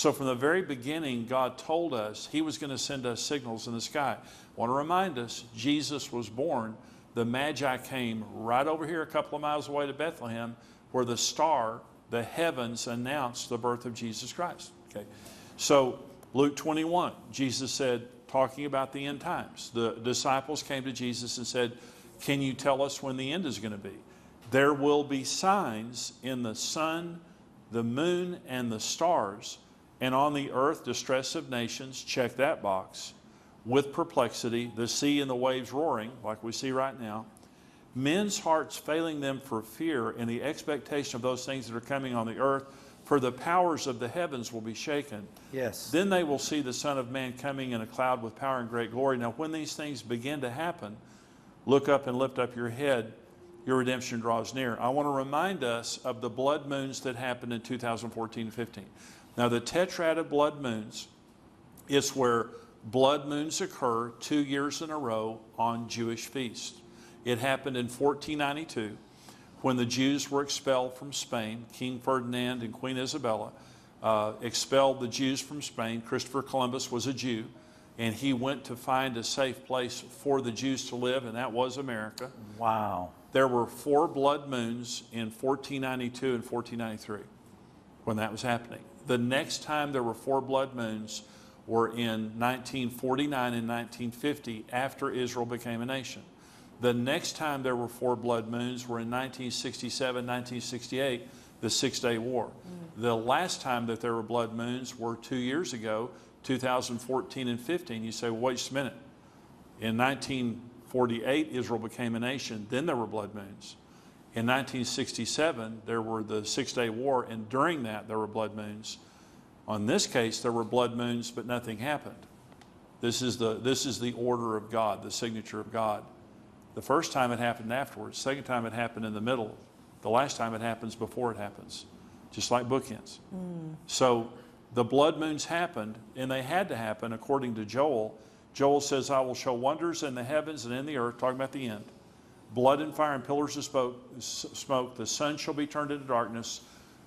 So from the very beginning, God told us He was going to send us signals in the sky. I want to remind us, Jesus was born. The Magi came right over here a couple of miles away to Bethlehem, where the star, the heavens, announced the birth of Jesus Christ. Okay, so Luke 21, Jesus said, talking about the end times, the disciples came to Jesus and said, can you tell us when the end is going to be? There will be signs in the sun, the moon, and the stars, and on the earth distress of nations, check that box, with perplexity, the sea and the waves roaring, like we see right now, men's hearts failing them for fear and the expectation of those things that are coming on the earth, for the powers of the heavens will be shaken. Yes. Then they will see the Son of Man coming in a cloud with power and great glory. Now, when these things begin to happen, look up and lift up your head. Your redemption draws near. I want to remind us of the blood moons that happened in 2014 and 15. Now, the tetrad of blood moons is where blood moons occur 2 years in a row on Jewish feasts. It happened in 1492 when the Jews were expelled from Spain. King Ferdinand and Queen Isabella expelled the Jews from Spain. Christopher Columbus was a Jew, and he went to find a safe place for the Jews to live, and that was America. Wow. There were 4 blood moons in 1492 and 1493 when that was happening. The next time there were 4 blood moons were in 1949 and 1950 after Israel became a nation. The next time there were 4 blood moons were in 1967, 1968, the Six-Day War. The last time that there were blood moons were 2 years ago, 2014 and 15. You say, well, wait a minute. In 1948, Israel became a nation. Then there were blood moons. In 1967, there were the Six-Day War, and during that, there were blood moons. On this case, there were blood moons, but nothing happened. This is the order of God, the signature of God. The first time it happened afterwards. Second time it happened in the middle. The last time it happens before it happens, just like bookends. So the blood moons happened, and they had to happen according to Joel. Joel says, I will show wonders in the heavens and in the earth, talking about the end. Blood and fire and pillars of smoke. The sun shall be turned into darkness,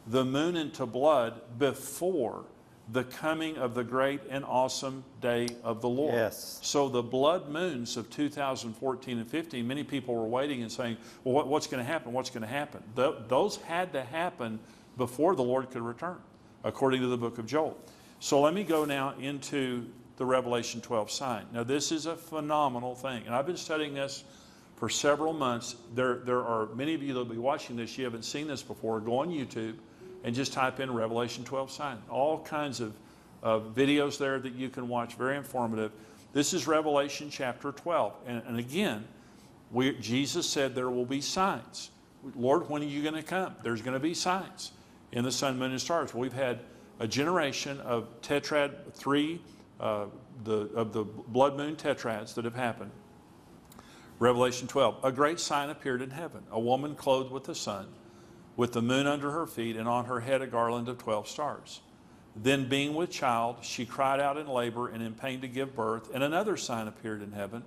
the moon into blood, before the coming of the great and awesome day of the Lord. Yes. So the blood moons of 2014 and 15, many people were waiting and saying, well, what's going to happen? What's going to happen? Those had to happen before the Lord could return, according to the book of Joel. So let me go now into the Revelation 12 sign. Now, this is a phenomenal thing, and I've been studying this for several months. There are many of you that will be watching this, you haven't seen this before. Go on YouTube and just type in Revelation 12 sign. All kinds of videos there that you can watch, very informative. This is Revelation chapter 12. And again, Jesus said there will be signs. Lord, when are you going to come? There's going to be signs in the sun, moon, and stars. We've had a generation of tetrad, 3 of the blood moon tetrads that have happened. Revelation 12, a great sign appeared in heaven, a woman clothed with the sun, with the moon under her feet, and on her head a garland of 12 stars. Then being with child, she cried out in labor and in pain to give birth, and another sign appeared in heaven.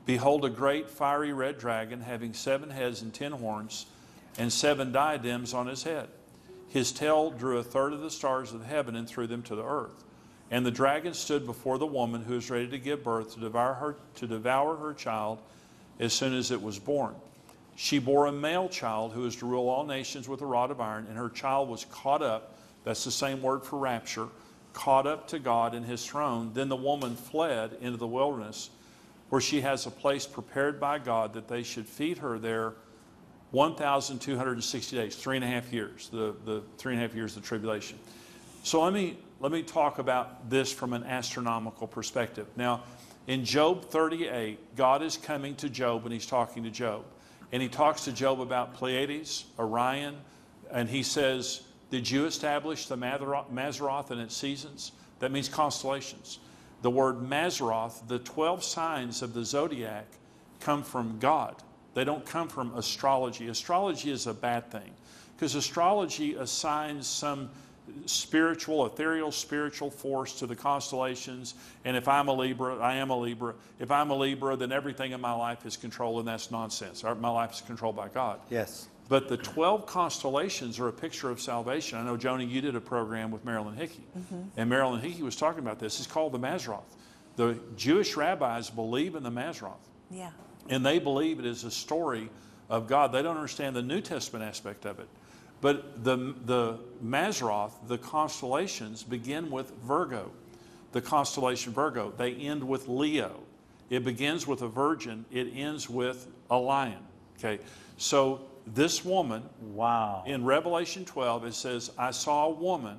Behold, a great fiery red dragon, having 7 heads and 10 horns, and 7 diadems on his head. His tail drew 1/3 of the stars of heaven and threw them to the earth. And the dragon stood before the woman who was ready to give birth, to devour her child as soon as it was born. She bore a male child who is to rule all nations with a rod of iron, and her child was caught up, that's the same word for rapture, caught up to God in his throne. Then the woman fled into the wilderness, where she has a place prepared by God that they should feed her there 1,260 days, 3.5 years, the 3.5 years of the tribulation. So let me talk about this from an astronomical perspective. Now, in Job 38, God is coming to Job, and he's talking to Job. And he talks to Job about Pleiades, Orion, and he says, did you establish the Mazzaroth and its seasons? That means constellations. The word Mazzaroth, the 12 signs of the zodiac, come from God. They don't come from astrology. Astrology is a bad thing, because astrology assigns some spiritual, ethereal, spiritual force to the constellations. And if I'm a Libra, I am a Libra. If I'm a Libra, then everything in my life is controlled, and that's nonsense. My life is controlled by God. Yes. But the 12 constellations are a picture of salvation. I know, Joni, you did a program with Marilyn Hickey. And Marilyn Hickey was talking about this. It's called the Mazzaroth. The Jewish rabbis believe in the Mazzaroth. Yeah. And they believe it is a story of God. They don't understand the New Testament aspect of it. But the Mazzaroth, the constellations, begin with Virgo, the constellation Virgo. They end with Leo. It begins with a virgin. It ends with a lion. Okay, so this woman, wow, in Revelation 12, it says, I saw a woman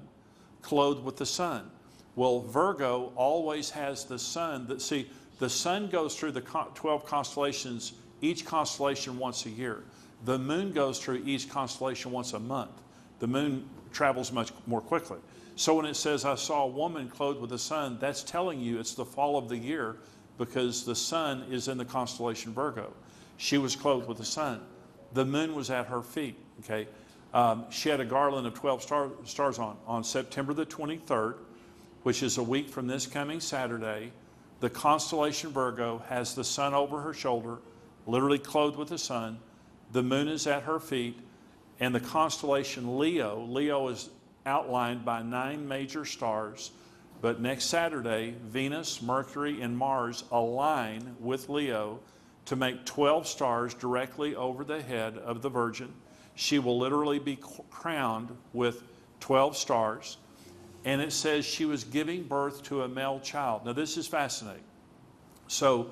clothed with the sun. Well, Virgo always has the sun. See, the sun goes through the 12 constellations, each constellation once a year. The moon goes through each constellation once a month. The moon travels much more quickly. So when it says, I saw a woman clothed with the sun, that's telling you it's the fall of the year because the sun is in the constellation Virgo. She was clothed with the sun. The moon was at her feet. Okay, she had a garland of 12 stars on. On September the 23rd, which is a week from this coming Saturday, the constellation Virgo has the sun over her shoulder, literally clothed with the sun. The moon is at her feet, and the constellation Leo is outlined by 9 major stars. But next Saturday, Venus, Mercury, and Mars align with Leo to make 12 stars directly over the head of the Virgin. She will literally be crowned with 12 stars. And it says she was giving birth to a male child. Now this is fascinating. So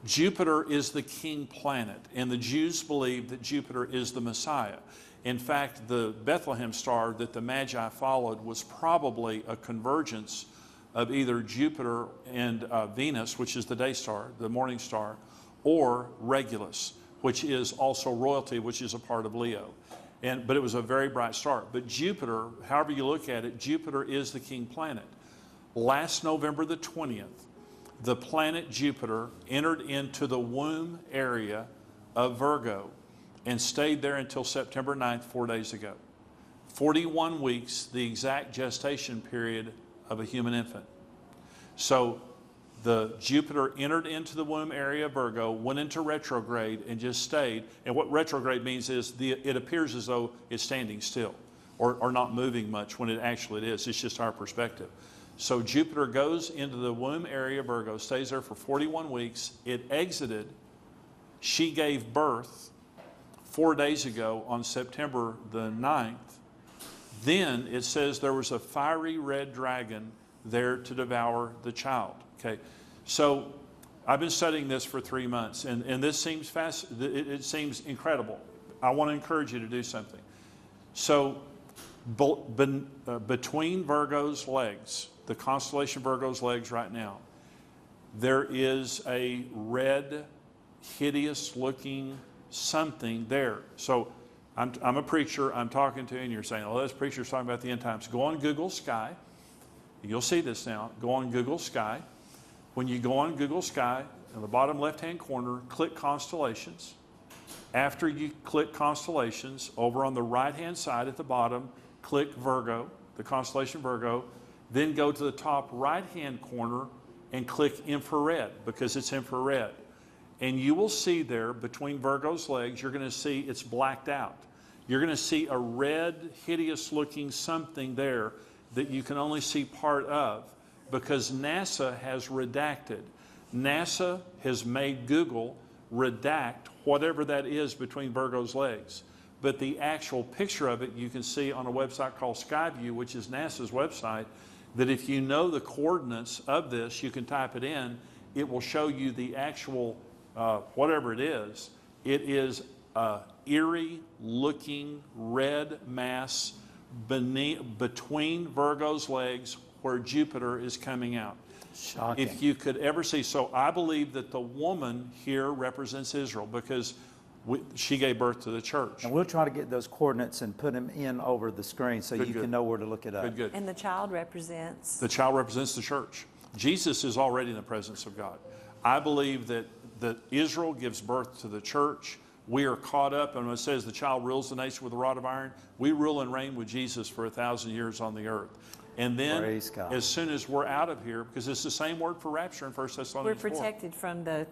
Jupiter is the king planet, and the Jews believe that Jupiter is the Messiah. In fact, the Bethlehem star that the Magi followed was probably a convergence of either Jupiter and Venus, which is the day star, the morning star, or Regulus, which is also royalty, which is a part of Leo. But it was a very bright star. But Jupiter, however you look at it, Jupiter is the king planet. Last November the 20th, the planet Jupiter entered into the womb area of Virgo and stayed there until September 9th, 4 days ago. 41 weeks, the exact gestation period of a human infant. So the Jupiter entered into the womb area of Virgo, went into retrograde, and just stayed. And what retrograde means is it appears as though it's standing still or not moving much when it actually is. It's just our perspective. So Jupiter goes into the womb area of Virgo, stays there for 41 weeks. It exited. She gave birth 4 days ago on September the 9th. Then it says there was a fiery red dragon there to devour the child. Okay, so I've been studying this for 3 months, and this seems it seems incredible. I want to encourage you to do something. So between Virgo's legs, the constellation Virgo's legs right now, there is a red, hideous-looking something there. So I'm a preacher. I'm talking to you, and you're saying, "Oh, this preacher's talking about the end times." Go on Google Sky. You'll see this now. Go on Google Sky. When you go on Google Sky, in the bottom left-hand corner, click Constellations. After you click Constellations, over on the right-hand side at the bottom, click Virgo, the constellation Virgo. Then go to the top right-hand corner and click Infrared, because it's infrared. And you will see there, between Virgo's legs, you're going to see it's blacked out. You're going to see a red, hideous-looking something there that you can only see part of, because NASA has redacted. NASA has made Google redact whatever that is between Virgo's legs. But the actual picture of it you can see on a website called Skyview, which is NASA's website, that if you know the coordinates of this, you can type it in. It will show you the actual, whatever it is. It is an eerie-looking red mass between Virgo's legs, where Jupiter is coming out. Shocking. If you could ever see, so I believe that the woman here represents Israel, because she gave birth to the church. And we'll try to get those coordinates and put them in over the screen so you can know where to look it up. Good. And the child represents? The child represents the church. Jesus is already in the presence of God. I believe that Israel gives birth to the church. We are caught up, and when it says the child rules the nation with a rod of iron, we rule and reign with Jesus for 1,000 years on the earth. And then, as soon as we're out of here, because it's the same word for rapture in 1 Thessalonians 4. We're protected from the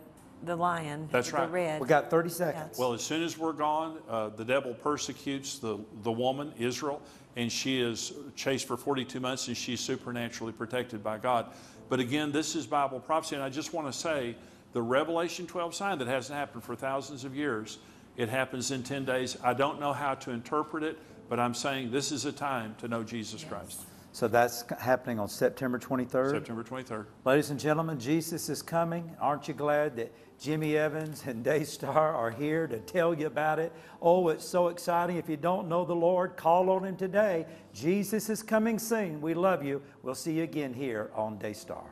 the lion. That's right. The red. We got 30 seconds. Well, as soon as we're gone, the devil persecutes the woman, Israel, and she is chased for 42 months, and she's supernaturally protected by God. But again, this is Bible prophecy, and I just want to say, the Revelation 12 sign that hasn't happened for thousands of years, it happens in 10 days. I don't know how to interpret it, but I'm saying this is a time to know Jesus Christ. So that's happening on September 23rd. September 23rd. Ladies and gentlemen, Jesus is coming. Aren't you glad that Jimmy Evans and Daystar are here to tell you about it? Oh, it's so exciting. If you don't know the Lord, call on Him today. Jesus is coming soon. We love you. We'll see you again here on Daystar.